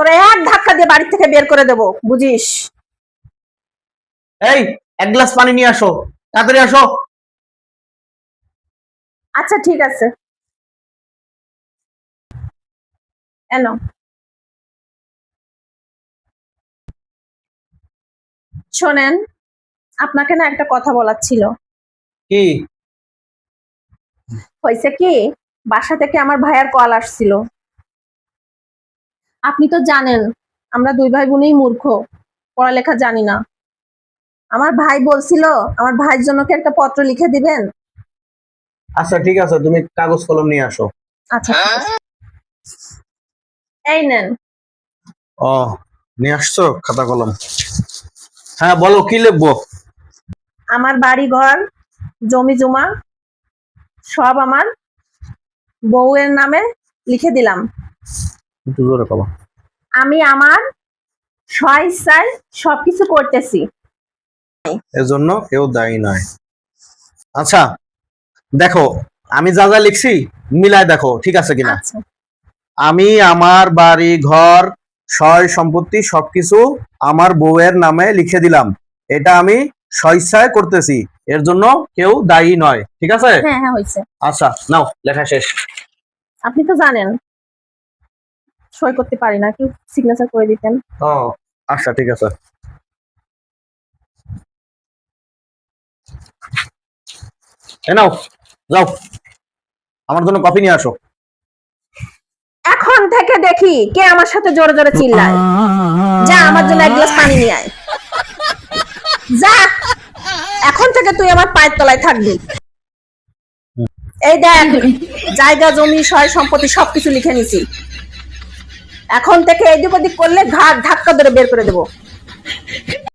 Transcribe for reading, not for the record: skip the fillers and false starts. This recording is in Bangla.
তোরা এক ধাক্কা দিয়ে বাড়ি থেকে বের করে দেবো, বুঝিস? এই, এক গ্লাস পানি নিয়ে আসো, তাড়াতাড়ি আসো। আচ্ছা ঠিক আছে, এনো। শোনেন, আপনাকে না একটা কথা বলার ছিল। কি? হয়েছে কি, বাসা থেকে আমার ভাইয়ার কল আসছিল। আপনি তো জানেন আমরা দুই ভাই বোনই মূর্খ, পড়ালেখা জানি না। আমার ভাই বলছিল আমার ভাইয়ের জন্য কি একটা পত্র লিখে দিবেন। আচ্ছা ঠিক আছে, তুমি কাগজ কলম নিয়ে আসো। আচ্ছা ঠিক আছে। এই নেন। ও, নিয়ে আসছো খাতা কলম? হ্যাঁ বলো, কি লিখবো? আমার বাড়ি ঘর জমি জমা সব আমার বউয়ের নামে লিখে দিলাম। একটু জোরে কবা। আমি আমার স্বইচ্ছায় সবকিছু করতেছি। এজন্য কেউ দায়ী নয়। আচ্ছা দেখো, আমি যা যা লিখছি মিলায় দেখো ঠিক আছে কিনা। আচ্ছা আমি আমার বাড়ি ঘর সয় সম্পত্তি সবকিছু আমার বউয়ের নামে লিখে দিলাম। এটা আমি স্বইচ্ছায় করতেছি, এর জন্য কেউ দায়ী নয়। ঠিক আছে? হ্যাঁ হ্যাঁ হয়েছে। আচ্ছা নাও, লেখা শেষ। আপনি তো জানেন সই করতে পারি না, কি সিগনেচার করে দিতেন। ও আচ্ছা ঠিক আছে। এ নাও, যাও আমার জন্য কফি নিয়ে আসো। এখন থেকে দেখি কে আমার সাথে জোরে জোরে চিল্লায়। যা আমার জন্য এক গ্লাস পানি নিয়ে আয়। যা, এখন থেকে তুই আমার পায়ের তলায় থাকবি। এই দেখ, জায়গা জমি সয় সম্পত্তি সবকিছু লিখে নিছি। এখন থেকে এদিক ওদিক করলে ঘাট ধাক্কা ধরে বের করে দেবো।